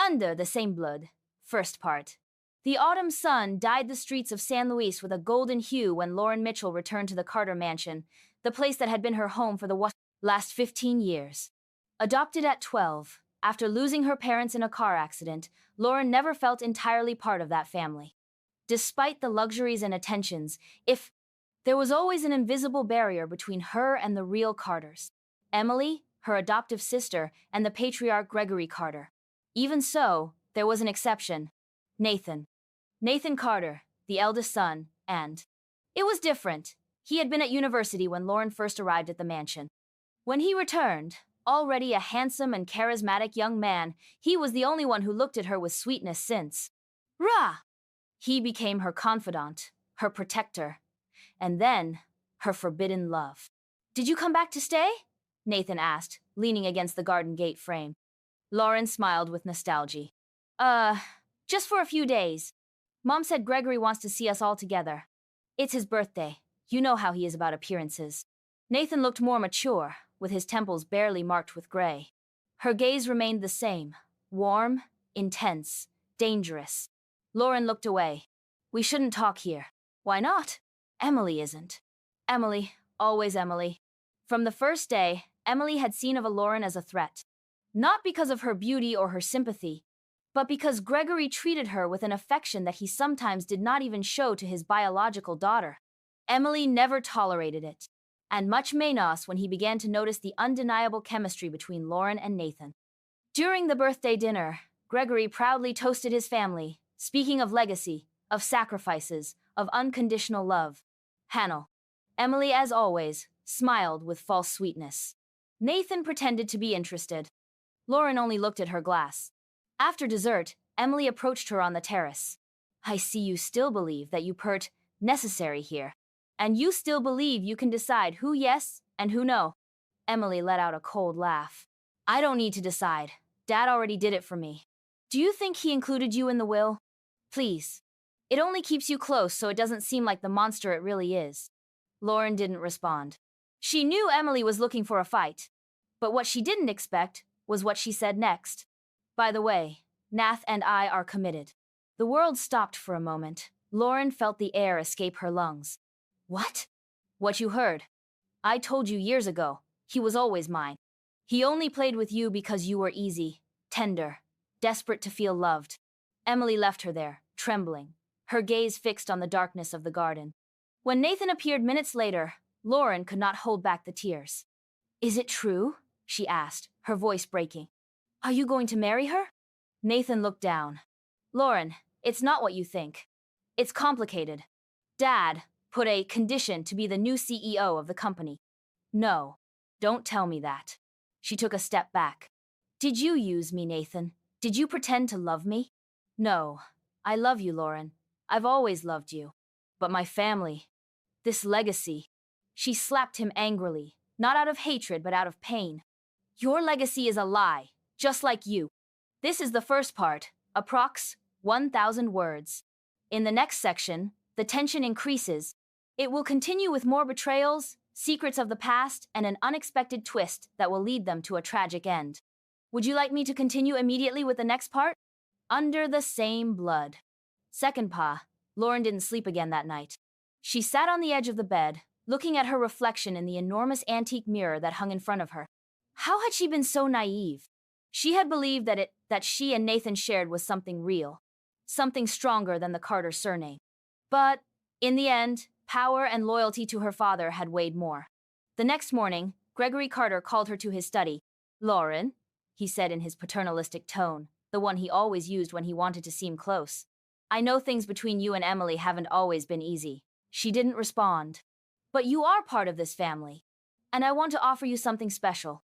Under the Same Blood. First part. The autumn sun dyed the streets of San Luis with a golden hue when Lauren Mitchell returned to the Carter mansion, the place that had been her home for the last 15 years. Adopted at 12, after losing her parents in a car accident, Lauren never felt entirely part of that family. Despite the luxuries and attentions, there was always an invisible barrier between her and the real Carters. Emily, her adoptive sister, and the patriarch Gregory Carter. Even so, there was an exception. Nathan. Nathan Carter, the eldest son, and it was different. He had been at university when Lauren first arrived at the mansion. When he returned, already a handsome and charismatic young man, he was the only one who looked at her with sweetness since. Rah! He became her confidant, her protector, and then her forbidden love. Did you come back to stay? Nathan asked, leaning against the garden gate frame. Lauren smiled with nostalgia. Just for a few days. Mom said Gregory wants to see us all together. It's his birthday. You know how he is about appearances. Nathan looked more mature, with his temples barely marked with gray. Her gaze remained the same, warm, intense, dangerous. Lauren looked away. We shouldn't talk here. Why not? Emily isn't. Emily, always Emily. From the first day, Emily had seen of Lauren as a threat. Not because of her beauty or her sympathy, but because Gregory treated her with an affection that he sometimes did not even show to his biological daughter. Emily never tolerated it, and much menos when he began to notice the undeniable chemistry between Lauren and Nathan. During the birthday dinner, Gregory proudly toasted his family, speaking of legacy, of sacrifices, of unconditional love. Hannel. Emily, as always, smiled with false sweetness. Nathan pretended to be interested. Lauren only looked at her glass. After dessert, Emily approached her on the terrace. I see you still believe that you necessary here. And you still believe you can decide who yes and who no. Emily let out a cold laugh. I don't need to decide. Dad already did it for me. Do you think he included you in the will? Please. It only keeps you close so it doesn't seem like the monster it really is. Lauren didn't respond. She knew Emily was looking for a fight. But what she didn't expect was what she said next. By the way, Nath and I are committed. The world stopped for a moment. Lauren felt the air escape her lungs. What? What you heard. I told you years ago. He was always mine. He only played with you because you were easy, tender, desperate to feel loved. Emily left her there, trembling, her gaze fixed on the darkness of the garden. When Nathan appeared minutes later, Lauren could not hold back the tears. Is it true? She asked, her voice breaking. Are you going to marry her? Nathan looked down. Lauren, it's not what you think. It's complicated. Dad put a condition to be the new CEO of the company. No, don't tell me that. She took a step back. Did you use me, Nathan? Did you pretend to love me? No, I love you, Lauren. I've always loved you. But my family, this legacy. She slapped him angrily, not out of hatred but out of pain. Your legacy is a lie. Just like you. This is the first part, approx. 1,000 words. In the next section, the tension increases. It will continue with more betrayals, secrets of the past, and an unexpected twist that will lead them to a tragic end. Would you like me to continue immediately with the next part? Under the Same Blood. Second pa, Lauren didn't sleep again that night. She sat on the edge of the bed, looking at her reflection in the enormous antique mirror that hung in front of her. How had she been so naive? She had believed that she and Nathan shared was something real, something stronger than the Carter surname. But, in the end, power and loyalty to her father had weighed more. The next morning, Gregory Carter called her to his study. Lauren, he said in his paternalistic tone, the one he always used when he wanted to seem close. I know things between you and Emily haven't always been easy. She didn't respond. But you are part of this family, and I want to offer you something special.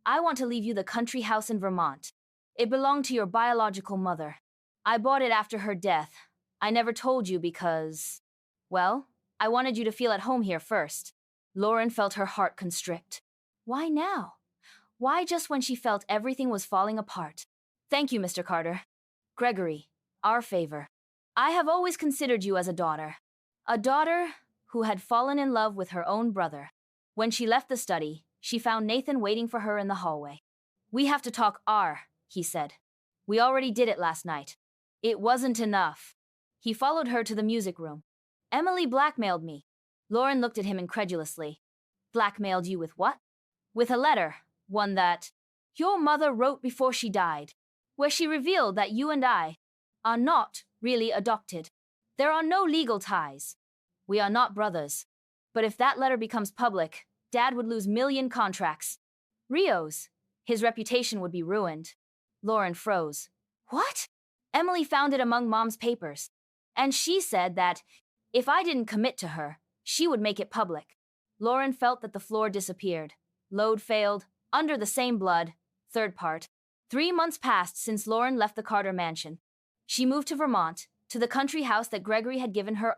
I want to leave you the country house in Vermont. It belonged to your biological mother. I bought it after her death. I never told you because, well, I wanted you to feel at home here first. Lauren felt her heart constrict. Why now? Why just when she felt everything was falling apart? Thank you, Mr. Carter. Gregory, our favor. I have always considered you as a daughter. A daughter who had fallen in love with her own brother. When she left the study, she found Nathan waiting for her in the hallway. We have to talk, he said. We already did it last night. It wasn't enough. He followed her to the music room. Emily blackmailed me. Lauren looked at him incredulously. Blackmailed you with what? With a letter, one that your mother wrote before she died, where she revealed that you and I are not really adopted. There are no legal ties. We are not brothers. But if that letter becomes public, Dad would lose million contracts. Rio's. His reputation would be ruined. Lauren froze. What? Emily found it among Mom's papers. And she said that if I didn't commit to her, she would make it public. Lauren felt that the floor disappeared. Load failed. Under the same blood. Third part. 3 months passed since Lauren left the Carter mansion. She moved to Vermont, to the country house that Gregory had given her.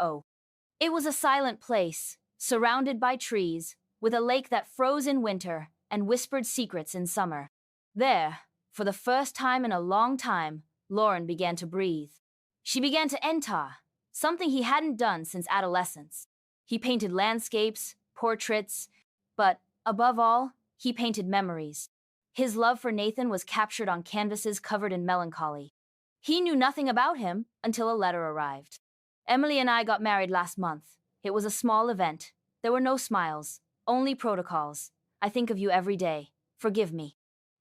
It was a silent place, surrounded by trees, with a lake that froze in winter and whispered secrets in summer. There, for the first time in a long time, Lauren began to breathe. She began to enter, something he hadn't done since adolescence. He painted landscapes, portraits, but, above all, he painted memories. His love for Nathan was captured on canvases covered in melancholy. He knew nothing about him until a letter arrived. Emily and I got married last month. It was a small event. There were no smiles, only protocols. I think of you every day. Forgive me.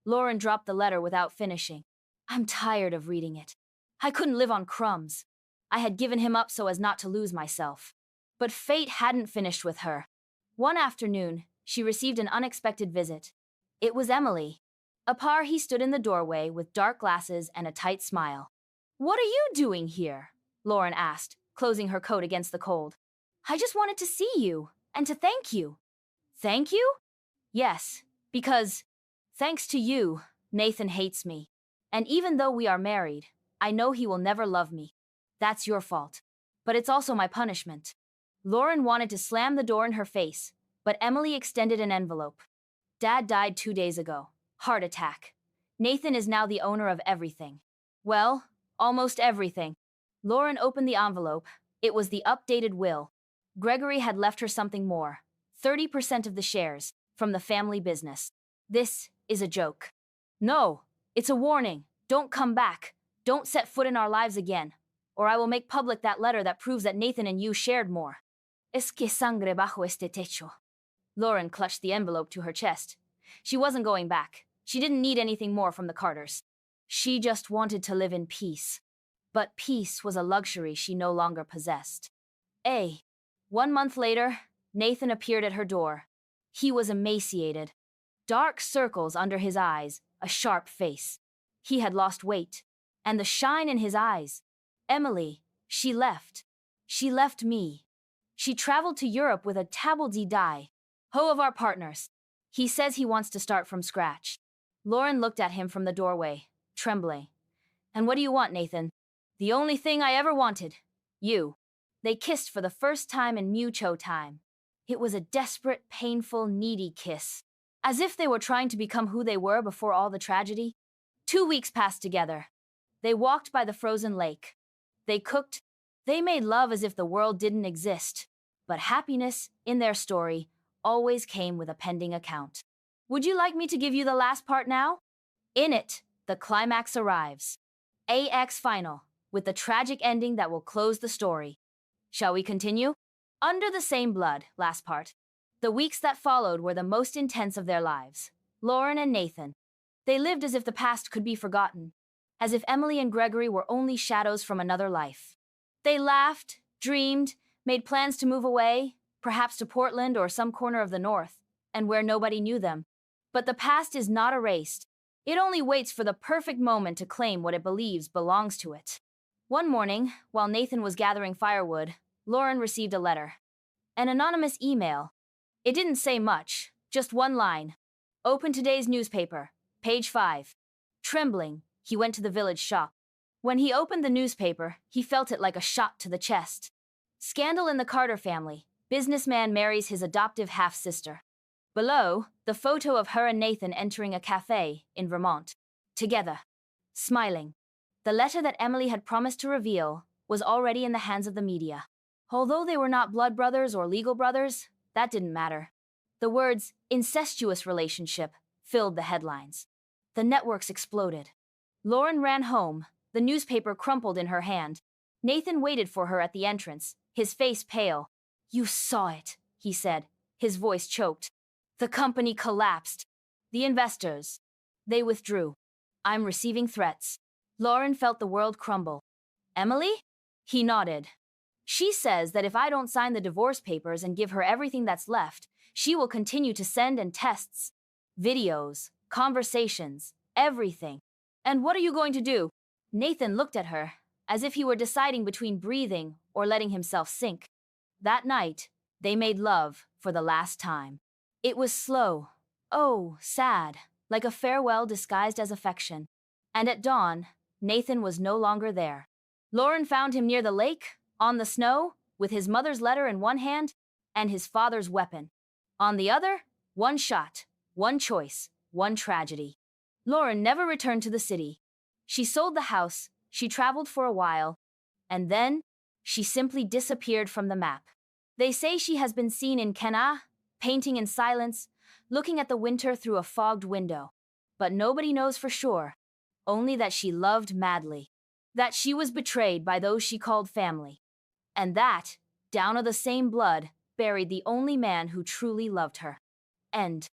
Lauren dropped the letter without finishing. I'm tired of reading it. I couldn't live on crumbs. I had given him up so as not to lose myself. But fate hadn't finished with her. One afternoon, she received an unexpected visit. It was Emily. Apart, he stood in the doorway with dark glasses and a tight smile. What are you doing here? Lauren asked, closing her coat against the cold. I just wanted to see you, and to thank you. Thank you? Yes, because, thanks to you, Nathan hates me. And even though we are married, I know he will never love me. That's your fault. But it's also my punishment. Lauren wanted to slam the door in her face, but Emily extended an envelope. Dad died 2 days ago. Heart attack. Nathan is now the owner of everything. Well, almost everything. Lauren opened the envelope. It was the updated will. Gregory had left her something more. 30% of the shares, from the family business. This is a joke. No, it's a warning. Don't come back. Don't set foot in our lives again. Or I will make public that letter that proves that Nathan and you shared more. Es que sangre bajo este techo. Lauren clutched the envelope to her chest. She wasn't going back. She didn't need anything more from the Carters. She just wanted to live in peace. But peace was a luxury she no longer possessed. 1 month later, Nathan appeared at her door. He was emaciated. Dark circles under his eyes, a sharp face. He had lost weight. And the shine in his eyes. Emily, she left. She left me. She traveled to Europe with a table die. Of our partners. He says he wants to start from scratch. Lauren looked at him from the doorway, trembling. And what do you want, Nathan? The only thing I ever wanted. You. They kissed for the first time in mucho time. It was a desperate, painful, needy kiss. As if they were trying to become who they were before all the tragedy. 2 weeks passed together. They walked by the frozen lake. They cooked. They made love as if the world didn't exist. But happiness, in their story, always came with a pending account. Would you like me to give you the last part now? In it, the climax arrives. AX final, with the tragic ending that will close the story. Shall we continue? Under the same blood, last part. The weeks that followed were the most intense of their lives. Lauren and Nathan. They lived as if the past could be forgotten. As if Emily and Gregory were only shadows from another life. They laughed, dreamed, made plans to move away, perhaps to Portland or some corner of the north, and where nobody knew them. But the past is not erased. It only waits for the perfect moment to claim what it believes belongs to it. One morning, while Nathan was gathering firewood, Lauren received a letter. An anonymous email. It didn't say much, just one line. Open today's newspaper, page 5. Trembling, he went to the village shop. When he opened the newspaper, he felt it like a shot to the chest. Scandal in the Carter family. Businessman marries his adoptive half-sister. Below, the photo of her and Nathan entering a cafe in Vermont. Together. Smiling. The letter that Emily had promised to reveal was already in the hands of the media. Although they were not blood brothers or legal brothers, that didn't matter. The words, incestuous relationship, filled the headlines. The networks exploded. Lauren ran home, the newspaper crumpled in her hand. Nathan waited for her at the entrance, his face pale. You saw it, he said, his voice choked. The company collapsed. The investors. They withdrew. I'm receiving threats. Lauren felt the world crumble. Emily? He nodded. She says that if I don't sign the divorce papers and give her everything that's left, she will continue to send and tests. Videos, conversations, everything. And what are you going to do? Nathan looked at her, as if he were deciding between breathing or letting himself sink. That night, they made love for the last time. It was slow, oh, sad, like a farewell disguised as affection. And at dawn, Nathan was no longer there. Lauren found him near the lake, on the snow, with his mother's letter in one hand and his father's weapon. On the other, one shot, one choice, one tragedy. Lauren never returned to the city. She sold the house, she traveled for a while, and then she simply disappeared from the map. They say she has been seen in Kenah, painting in silence, looking at the winter through a fogged window. But nobody knows for sure, only that she loved madly, that she was betrayed by those she called family, and that, down of the same blood, buried the only man who truly loved her. End.